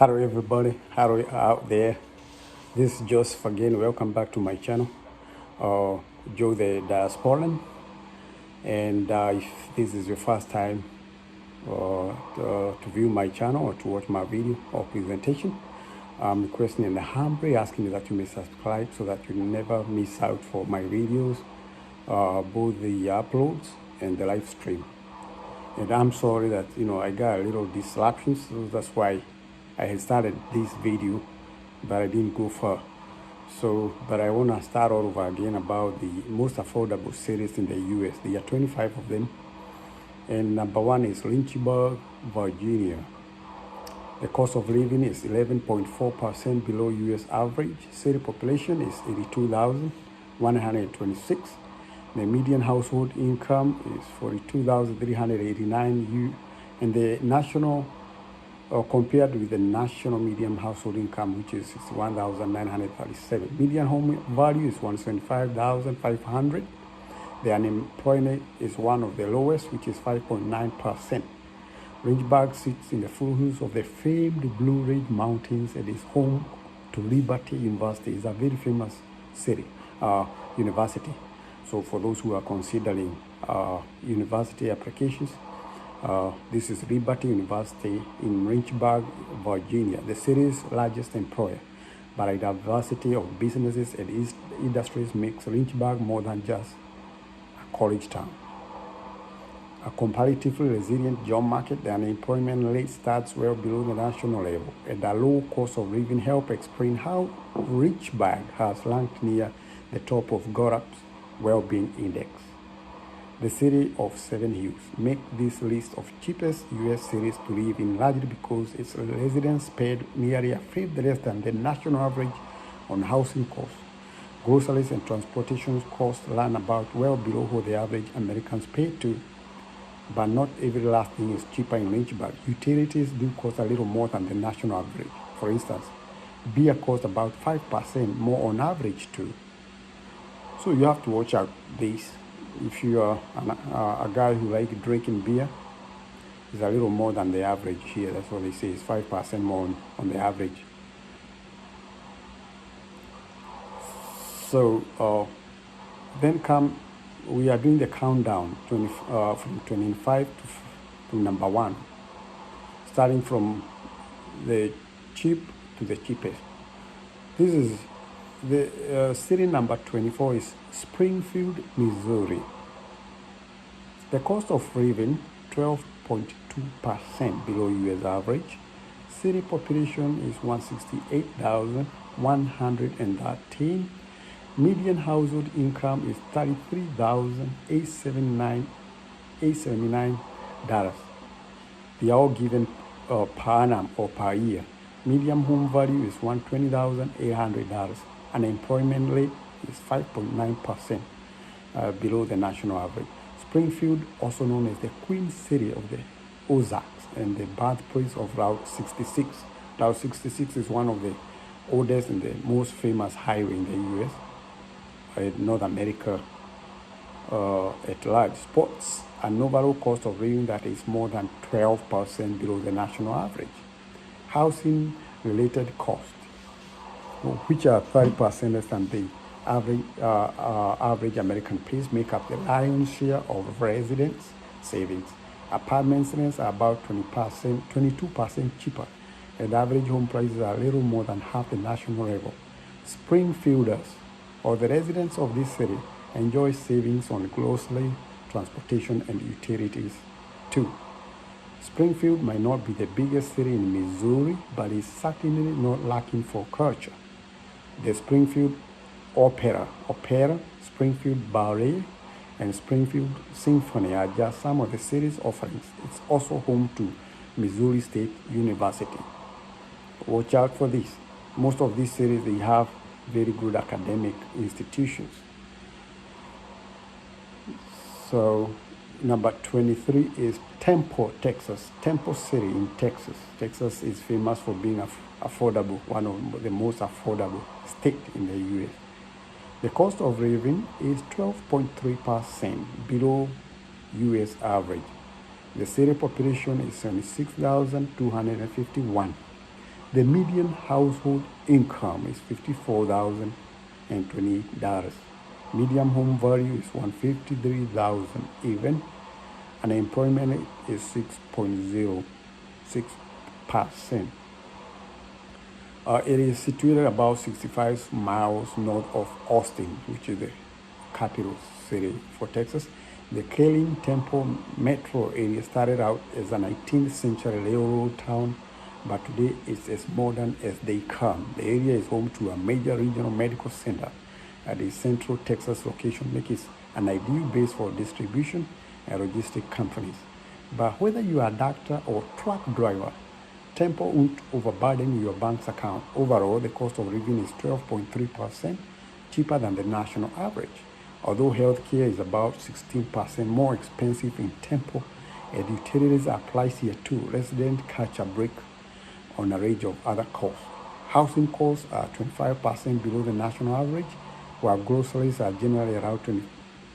Hello everybody, hello out there. This is Joseph again. Welcome back to my channel, Joe the Diasporan. And if this is your first time to view my channel or to watch my video or presentation, I'm requesting and humbly asking that you may subscribe so that you never miss out for my videos, both the uploads and the live stream. And I'm sorry that I got a little disruptions, so that's why I had started this video, but I didn't go far. But I want to start all over again about the most affordable cities in the U.S. There are 25 of them, and number one is Lynchburg, Virginia. The cost of living is 11.4% below U.S. average. City population is 82,126. The median household income is 42,389, and the national, compared with the national median household income, which is 61,937. Median home value is 175,500. The unemployment is one of the lowest, which is 5.9%. Lynchburg sits in the foothills of the famed Blue Ridge Mountains and is home to Liberty University. It's a very famous city, university. So for those who are considering university applications, this is Liberty University in Lynchburg, Virginia, the city's largest employer. But a diversity of businesses and industries makes Lynchburg more than just a college town. A comparatively resilient job market, the unemployment rate starts well below the national level, and the low cost of living help explain how Lynchburg has ranked near the top of Gallup's well-being index. The city of Seven Hills makes this list of cheapest U.S. cities to live in largely because its residents paid nearly a fifth less than the national average on housing costs. Groceries and transportation costs run about well below what the average Americans pay too. But not every last thing is cheaper in Lynchburg. Utilities do cost a little more than the national average. For instance, beer costs about 5% more on average too. So you have to watch out this. If you are a guy who likes drinking beer, it's a little more than the average here. That's what they say. It's 5% more on the average. So then we are doing the countdown from 25 to number one, starting from the cheap to the cheapest. This is the city number 24 is Springfield, Missouri. The cost of living 12.2% below U.S. average. City population is 168,113. Median household income is $33,879. They are all given per annum or per year. Median home value is $120,800. Unemployment rate is 5.9% below the national average. Springfield, also known as the Queen City of the Ozarks and the birthplace of Route 66. Route 66 is one of the oldest and the most famous highway in the U.S., North America at large. Sports an overall cost of living that is more than 12% below the national average. Housing-related costs, which are 30% less than the average American place, make up the lion's share of residents' savings. Apartment rents are about 22% cheaper, and average home prices are a little more than half the national level. Springfielders, or the residents of this city, enjoy savings on grocery, transportation, and utilities too. Springfield might not be the biggest city in Missouri, but is certainly not lacking for culture. The Springfield Opera, Springfield Ballet, and Springfield Symphony are just some of the city's offerings. It's also home to Missouri State University. Watch out for this. Most of these cities, they have very good academic institutions. So number 23 is Temple, Texas. Temple City in Texas. Texas is famous for being affordable, one of the most affordable states in the U.S. The cost of living is 12.3% below U.S. average. The city population is 76,251. The median household income is $54,028. Median home value is $153,000 even. Unemployment rate is 6.06%. It is situated about 65 miles north of Austin, which is the capital city for Texas. The Killeen-Temple metro area started out as a 19th century railroad town, but today it's as modern as they come. The area is home to a major regional medical center at the Central Texas location, making it an ideal base for distribution and logistic companies. But whether you are a doctor or truck driver, Temple won't overburden your bank's account. Overall, the cost of living is 12.3% cheaper than the national average. Although healthcare is about 16% more expensive in Temple, and utilities are pricier too, residents catch a break on a range of other costs. Housing costs are 25% below the national average, while groceries are generally around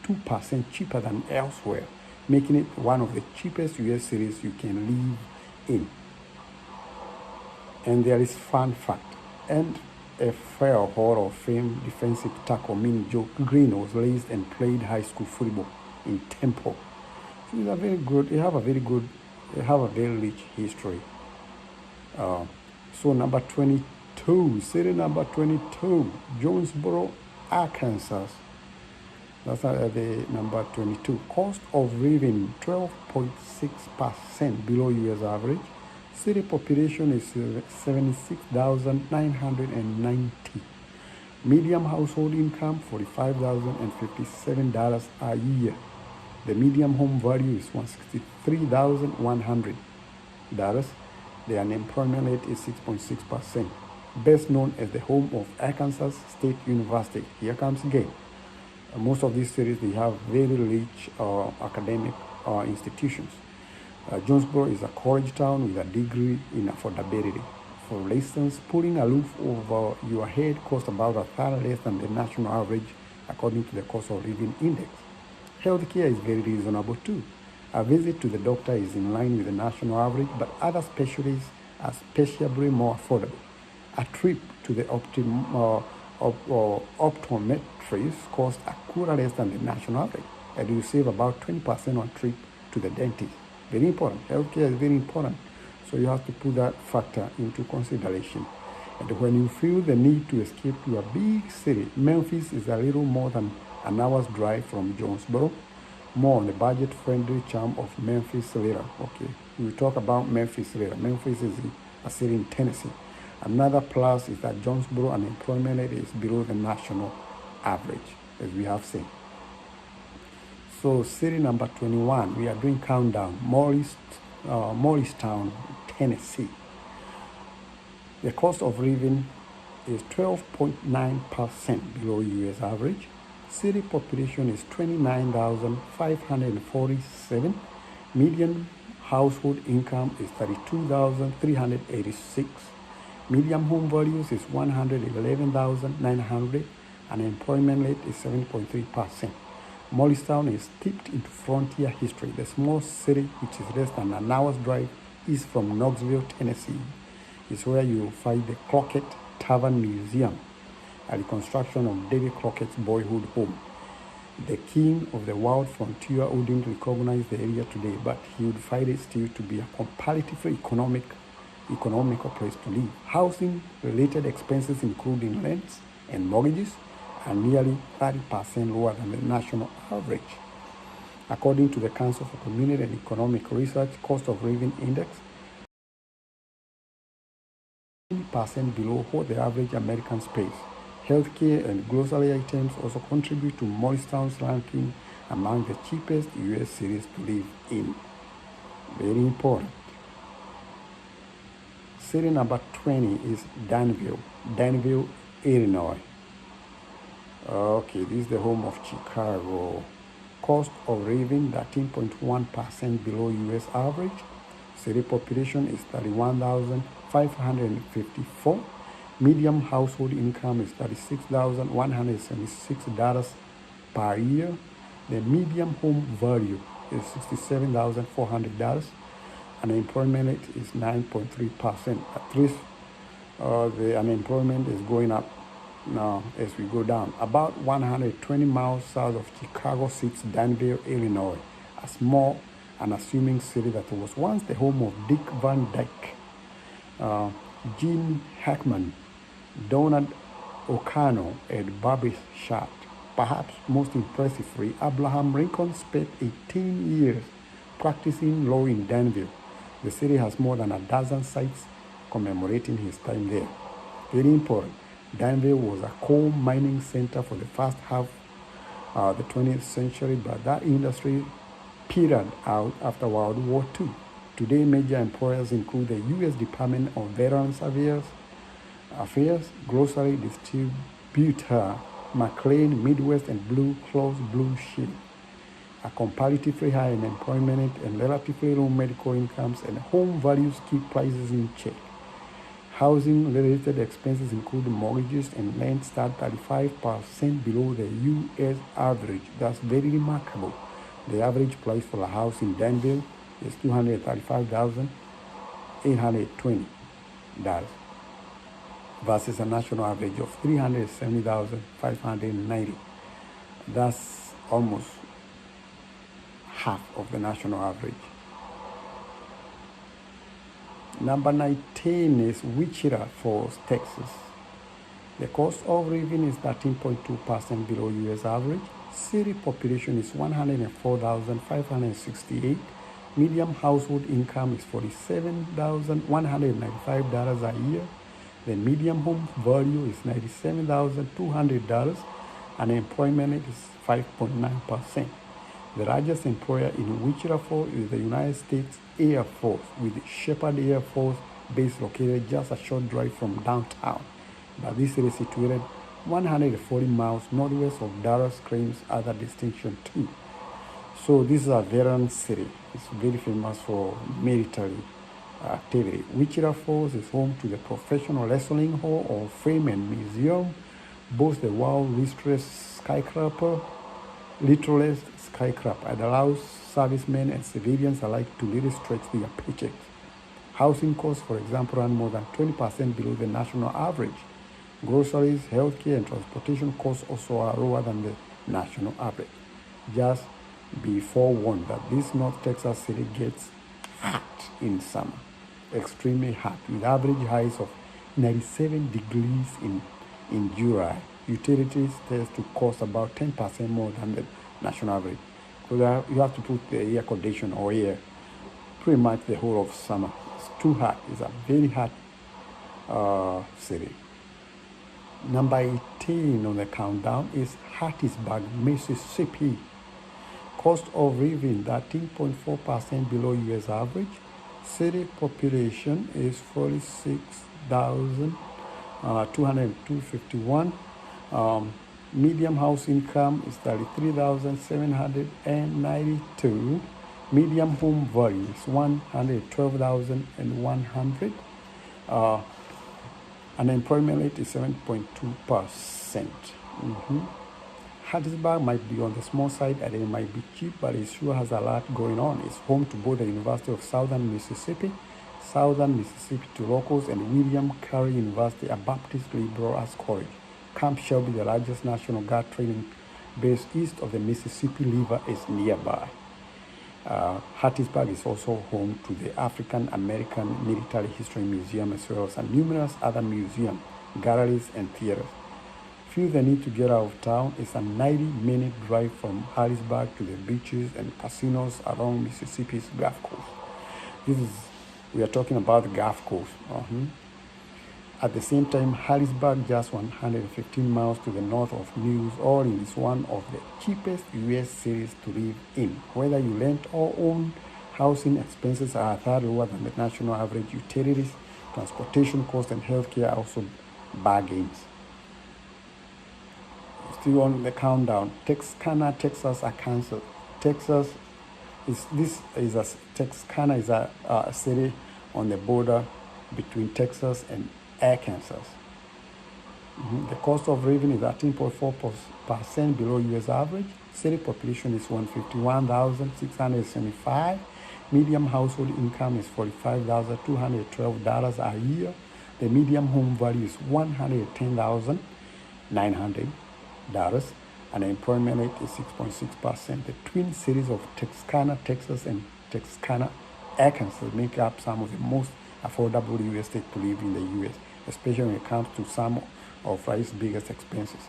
22% cheaper than elsewhere, making it one of the cheapest U.S. cities you can live in. And there is fun fact. NFL Hall of Fame defensive tackle Mean Joe Green was raised and played high school football in Temple. So it's a very good. They have a very rich history. So number 22, city number 22, Jonesboro, Arkansas. That's the number 22. Cost of living 12.6% below U.S. average. City population is 76,990. Median household income $45,057 a year. The median home value is $163,100. The unemployment rate is 6.6%. Best known as the home of Arkansas State University. Here comes again. Most of these cities, they have very rich academic institutions. Jonesboro is a college town with a degree in affordability. For instance, putting a roof over your head costs about a third less than the national average according to the cost of living index. Healthcare is very reasonable too. A visit to the doctor is in line with the national average, but other specialties are spatially more affordable. A trip to the optometrist costs a quarter less than the national average, and you save about 20% on trip to the dentist. Very important. Healthcare is very important. So you have to put that factor into consideration. And when you feel the need to escape to a big city, Memphis is a little more than an hour's drive from Jonesboro. More on the budget-friendly charm of Memphis later. Okay, we'll talk about Memphis later. Memphis is a city in Tennessee. Another plus is that Jonesboro unemployment rate is below the national average, as we have seen. So city number 21, we are doing countdown, Morristown, Tennessee. The cost of living is 12.9% below U.S. average. City population is 29,547. Median household income is 32,386. Median home values is 111,900. Unemployment rate is 7.3%. Morristown is steeped into frontier history. The small city, which is less than an hour's drive east from Knoxville, Tennessee, is where you will find the Crockett Tavern Museum, a reconstruction of Davy Crockett's boyhood home. The king of the wild frontier wouldn't recognize the area today, but he would find it still to be a comparatively economical place to live. Housing-related expenses, including rents and mortgages, are nearly 30% lower than the national average. According to the Council for Community and Economic Research, cost of living index, 20% below what the average Americans pays. Healthcare and grocery items also contribute to Morristown's ranking among the cheapest U.S. cities to live in. Very important. City number 20 is Danville, Illinois. Okay, this is the home of Chicago. Cost of living 13.1% below U.S. average. City population is 31,554. Median household income is $36,176 per year. The median home value is $67,400. Unemployment rate is 9.3%. The unemployment is going up now as we go down. About 120 miles south of Chicago sits Danville, Illinois, a small unassuming city that was once the home of Dick Van Dyke, Gene Hackman, Donald O'Connor, and Bobby Short. Perhaps most impressively, Abraham Lincoln spent 18 years practicing law in Danville. The city has more than a dozen sites commemorating his time there. Very important, Danville was a coal mining center for the first half of the 20th century, but that industry petered out after World War II. Today, major employers include the U.S. Department of Veterans Affairs, grocery distributor McLean, Midwest, and Blue Cross Blue Shield. A comparatively high unemployment and relatively low medical incomes and home values keep prices in check. Housing-related expenses include mortgages and rent start 35% below the U.S. average. That's very remarkable. The average price for a house in Danville is $235,820 versus a national average of $370,590. That's almost half of the national average. Number 19 is Wichita Falls, Texas. The cost of living is 13.2% below U.S. average. City population is 104,568. Median household income is $47,195 a year. The median home value is $97,200. Unemployment is 5.9%. The largest employer in Wichita Falls is the United States Air Force, with Shepherd Air Force Base located just a short drive from downtown. But this city is situated 140 miles northwest of Dallas, claims other distinction too. So this is a veteran city. It's very famous for military activity. Wichita Falls is home to the Professional Wrestling Hall of Fame and Museum, boasts the world's richest skyscraper. It allows servicemen and civilians alike to really stretch their paychecks. Housing costs, for example, run more than 20% below the national average. Groceries, healthcare, and transportation costs also are lower than the national average. Just be forewarned that this North Texas city gets hot in summer, extremely hot, with average highs of 97 degrees in July. Utilities tend to cost about 10% more than the national average. So you have to put the air condition or air pretty much the whole of summer. It's too hot. It's a very hot city. Number 18 on the countdown is Hattiesburg, Mississippi. Cost of living 13.4% below U.S. average. City population is 46,251. Median house income is 33,792. Median home value is 112,100. Unemployment rate is 7.2%. Hattiesburg might be on the small side and it might be cheap, but it sure has a lot going on. It's home to both the University of Southern Mississippi to locals, and William Carey University, a Baptist liberal arts college. Camp Shelby, the largest National Guard training base east of the Mississippi River, is nearby. Hattiesburg is also home to the African American Military History Museum, as well as numerous other museums, galleries, and theaters. Feel the need to get out of town. It's a 90-minute drive from Harrisburg to the beaches and casinos along Mississippi's Gulf Coast. We are talking about the Gulf Coast. At the same time, Harrisburg, just 115 miles to the north of New Orleans, is one of the cheapest U.S. cities to live in. Whether you rent or own, housing expenses are a third lower than the national average. Utilities, transportation costs, and healthcare are also bargains. Still on the countdown, Texarkana, Texas, Arkansas. Texarkana is a city on the border between Texas and Arkansas. The cost of living is 13.4% below U.S. average. City population is 151,675. Median household income is $45,212 a year. The median home value is $110,900, and the employment rate is 6.6%. The twin cities of Texarkana, Texas, and Texarkana, Arkansas make up some of the most affordable U.S. states to live in the U.S., especially when it comes to some of its biggest expenses.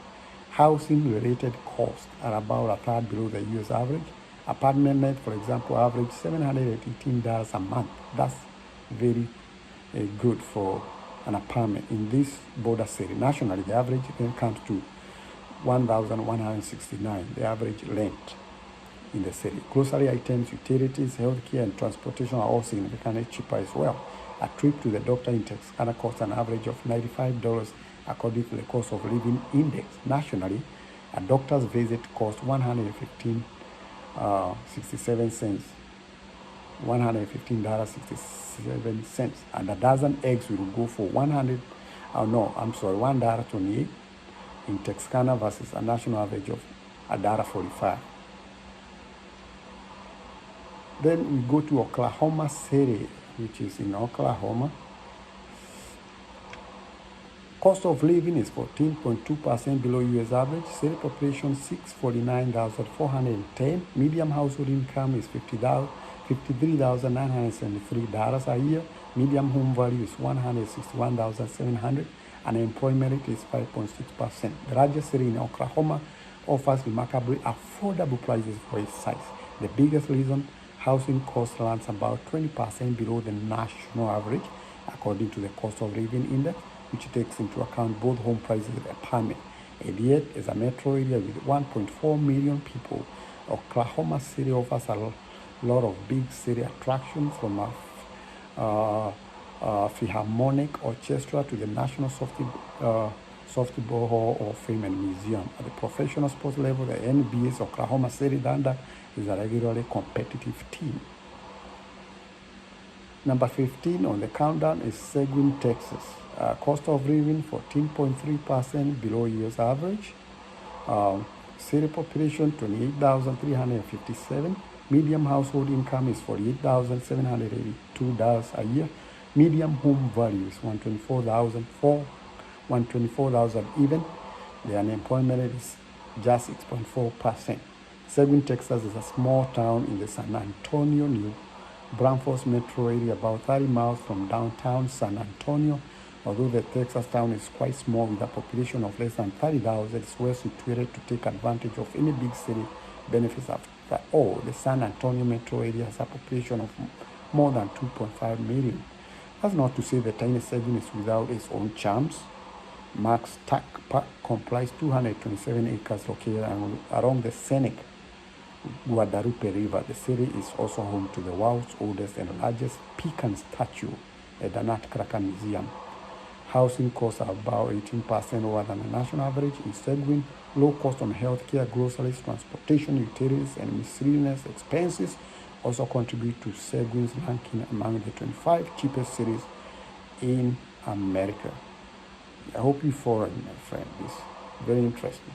Housing-related costs are about a third below the U.S. average. Apartment rent, for example, average $718 a month. That's very good for an apartment in this border city. Nationally, the average then comes to $1,169, the average rent in the city. Grocery items, utilities, healthcare, and transportation are all significantly cheaper as well. A trip to the doctor in Texarkana costs an average of $95 according to the cost of living index. Nationally, a doctor's visit costs $115.67, and a dozen eggs will go for $1.28 in Texarkana versus a national average of $1.45. Then we go to Oklahoma City, which is in Oklahoma. Cost of living is 14.2% below U.S. average. City population 649,410. Median household income is $53,973 a year. Median home value is $161,700, and employment rate is 5.6%. The largest city in Oklahoma offers remarkably affordable prices for its size. The biggest reason, housing cost lands about 20% below the national average, according to the cost of living index, which takes into account both home prices and apartment. And yet, as a metro area with 1.4 million people, Oklahoma City offers a lot of big city attractions, from a Philharmonic Orchestra to the National Softball Hall of Fame and Museum. At the professional sports level, the NBA's Oklahoma City Thunder is a regularly competitive team. Number 15 on the countdown is Seguin, Texas. Cost of living 14.3% below U.S. average. City population 28,357. Median household income is $48,782 a year. Median home value is $124,000 even. The unemployment rate is just 6.4%. Seguin, Texas is a small town in the San Antonio, New Braunfels metro area, about 30 miles from downtown San Antonio. Although the Texas town is quite small with a population of less than 30,000, it's well situated to take advantage of any big city benefits. After all, the San Antonio metro area has a population of more than 2.5 million. That's not to say the tiny Seguin is without its own charms. Max Tack Park comprises 227 acres located along the scenic Guadalupe River. The city is also home to the world's oldest and largest pecan statue at the Nutcracker Museum. Housing costs are about 18% lower than the national average in Seguin. Low cost on healthcare, groceries, transportation, utilities, and miscellaneous expenses also contribute to Seguin's ranking among the 25 cheapest cities in America. I hope you follow it, my friend. It's very interesting.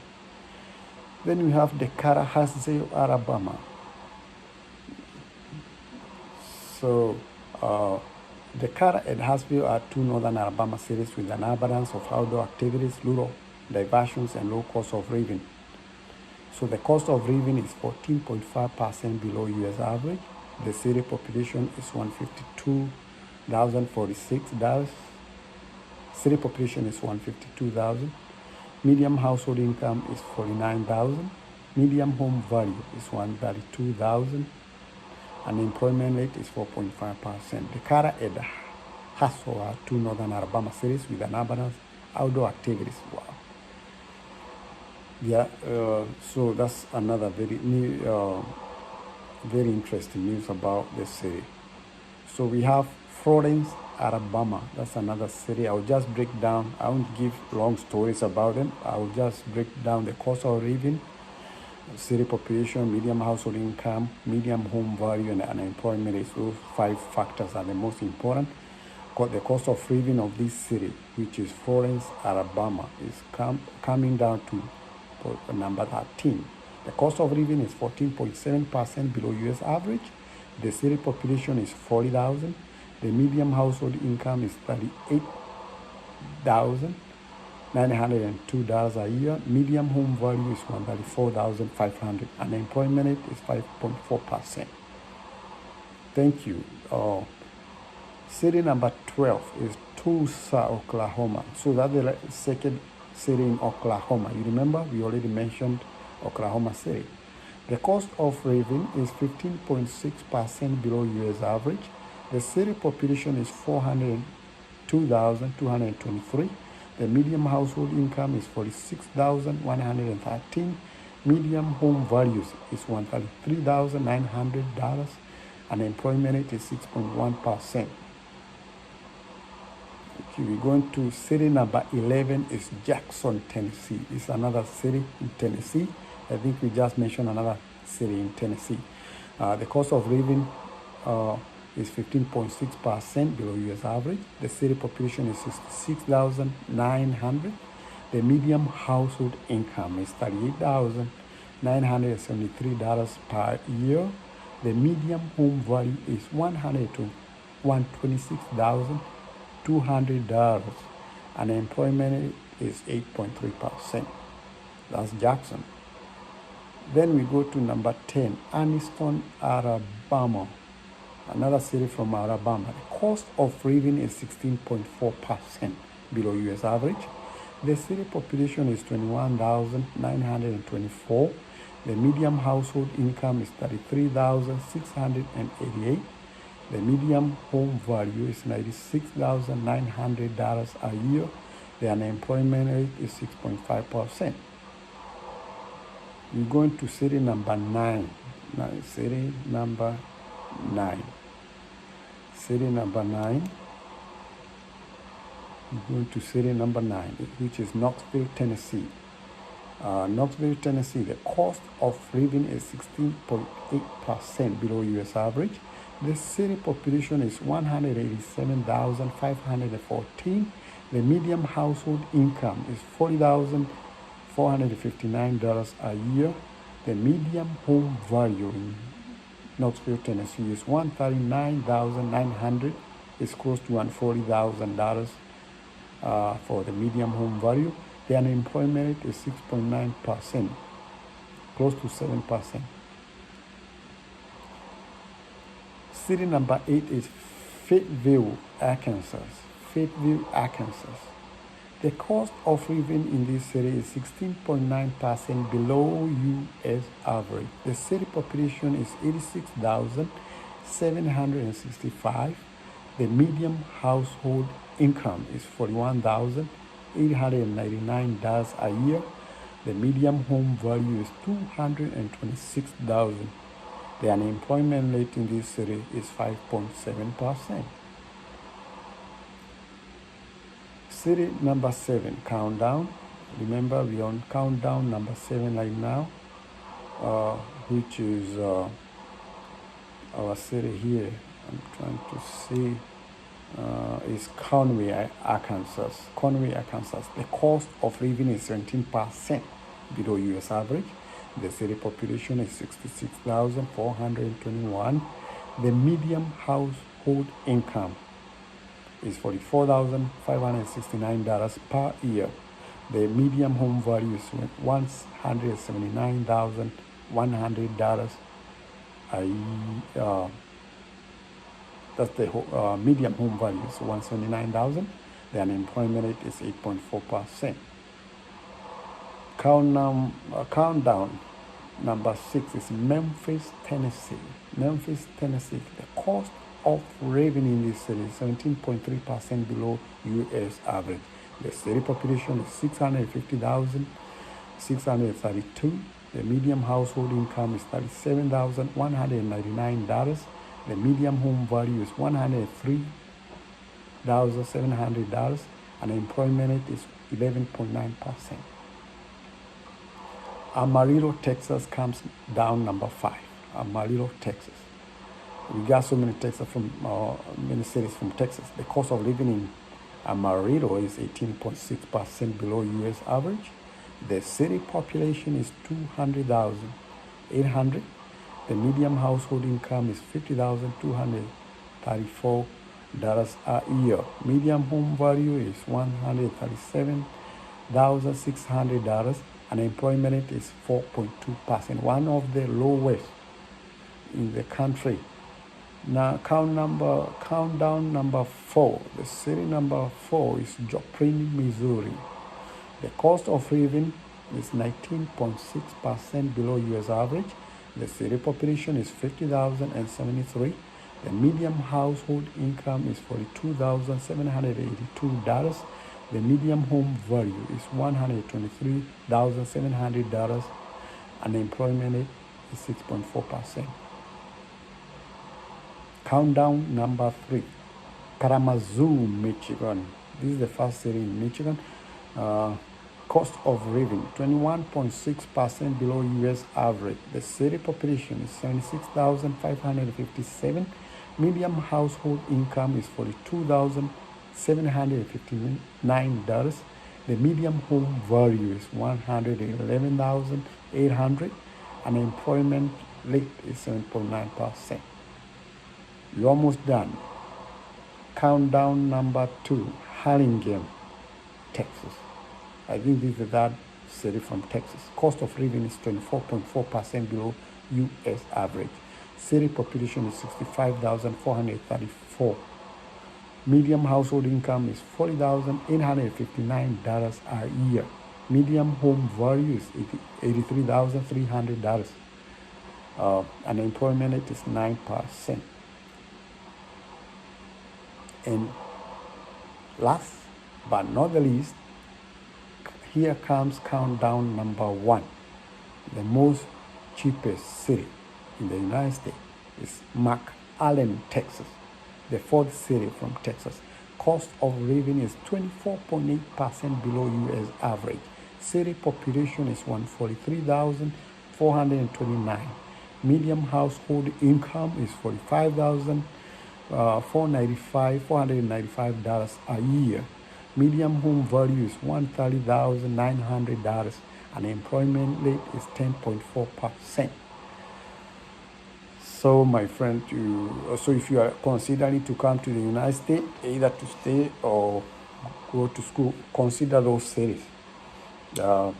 Then we have Decatur, Hassel, Alabama. So, Decatur and Hassel are two northern Alabama cities with an abundance of outdoor activities, rural diversions, and low cost of living. So the cost of living is 14.5% below U.S. average. The city population is 152,046. City population is 152,000. Median household income is 49,000. Median home value is 132,000. And the employment rate is 4.5%. Decatur and Hassel are two northern Alabama cities with an abundance outdoor activities. Wow. Yeah, so that's another very interesting news about the city. So we have Florence, Alabama. That's another city. I'll just break down. I won't give long stories about them. I will just break down the cost of living, city population, median household income, median home value, and unemployment rate. Those 5 factors are the most important. The cost of living of this city, which is Florence, Alabama, is coming down to number 13. The cost of living is 14.7% below U.S. average. The city population is 40,000. The median household income is $902 a year. Medium home value is $134,500. Unemployment rate is 5.4%. Thank you. City number 12 is Tulsa, Oklahoma. So that's the second city in Oklahoma. You remember we already mentioned Oklahoma City. The cost of living is 15.6% below U.S. average. The city population is 402,223. The median household income is 46,113. Median home values is $133,900. Unemployment rate is 6.1%. Okay, we're going to city number 11 is Jackson, Tennessee. It's another city in Tennessee. I think we just mentioned another city in Tennessee. The cost of living is 15.6% below U.S. average. The city population is 66,900. The median household income is $38,973 per year. The median home value is $126,200. Unemployment is 8.3%. That's Jackson. Then we go to number 10, Anniston, Alabama. Another city from Alabama. The cost of living is 16.4% below U.S. average. The city population is 21,924. The median household income is $33,688. The median home value is $96,900 a year. The unemployment rate is 6.5%. We're going to city number 9. City number 9. City number 9. We're going to city number 9, which is Knoxville, Tennessee. Knoxville, Tennessee, the cost of living is 16.8% below U.S. average. The city population is 187,514. The median household income is $40,459 a year. The median home value in Knoxville, Tennessee is $139,900. It's close to $140,000 for the median home value. The unemployment rate is 6.9%, close to 7%. City number 8 is Fayetteville, Arkansas. Fayetteville, Arkansas. The cost of living in this city is 16.9% below U.S. average. The city population is 86,765. The median household income is $41,899 a year. The median home value is $226,000. The unemployment rate in this city is 5.7%. City number 7, Countdown. Remember, we're on countdown number 7 right now, which is our city here. I'm trying to see. Is Conway, Arkansas. Conway, Arkansas. The cost of living is 17% below U.S. average. The city population is 66,421. The median household income is $44,569 per year. The median home value is $179,100 a year. That's the median home value is $179,000. The unemployment rate is 8.4%. Countdown number 6 is Memphis, Tennessee. Memphis, Tennessee. The cost of living in this city is 17.3% below U.S. average. The city population is 650,632. The median household income is $37,199. The median home value is $103,700. Unemployment rate is 11.9%. Amarillo, Texas comes down number 5. Amarillo, Texas. We got so many Texas from many cities from Texas. The cost of living in Amarillo is 18.6% below U.S. average. The city population is 200,800. The median household income is $50,234. a year. Median home value is $137,600. Unemployment rate is 4.2%, one of the lowest in the country. Now, countdown number 4. The city number 4 is Joplin, Missouri. The cost of living is 19.6% below U.S. average. The city population is 50,073. The median household income is $42,782. The median home value is $123,700. Unemployment rate is 6.4%. Countdown number 3, Kalamazoo, Michigan. This is the first city in Michigan. Cost of living, 21.6% below U.S. average. The city population is 76,557. Median household income is $42,759. The median home value is $111,800. Unemployment rate is 7.9%. You're almost done. Countdown number 2, Harlingen, Texas. I think this is that city from Texas. Cost of living is 24.4% below U.S. average. City population is 65,434. Median household income is $40,859 a year. Median home value is $83,300. Unemployment rate is 9%. And last but not the least, here comes countdown number 1. The most cheapest city in the United States is McAllen, Texas, the 4th city from Texas. Cost of living is 24.8% below U.S. average. City population is 143,429. Median household income is $495 a year. Median home value is $130,900. Unemployment rate is 10.4%. So, my friend, so if you are considering to come to the United States, either to stay or go to school, consider those cities. I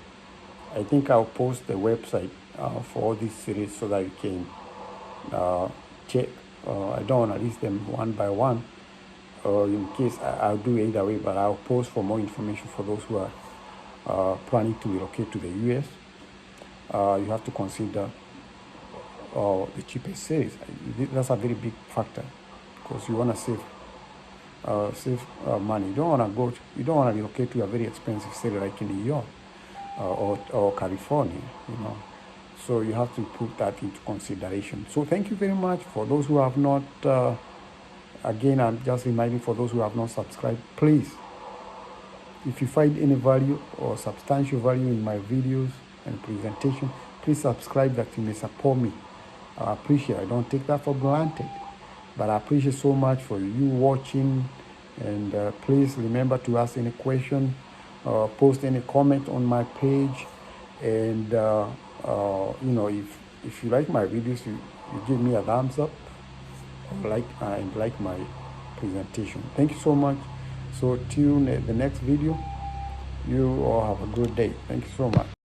think I'll post the website for all these cities so that you can check. I don't want to list them one by one, in case I'll do either way, but I'll post for more information for those who are planning to relocate to the U.S. You have to consider the cheapest cities. That's a very big factor because you want to save money. You don't want to relocate to a very expensive city like in New York or California, So you have to put that into consideration. So thank you very much. For those who have not, again, I'm just reminding for those who have not subscribed, please, if you find any value or substantial value in my videos and presentation, please subscribe that you may support me. I appreciate it. I don't take that for granted. But I appreciate so much for you watching. And please remember to ask any question, post any comment on my page. And if you like my videos, you give me a thumbs up, and like my presentation. Thank you so much. So tune the next video. You all have a good day. Thank you so much.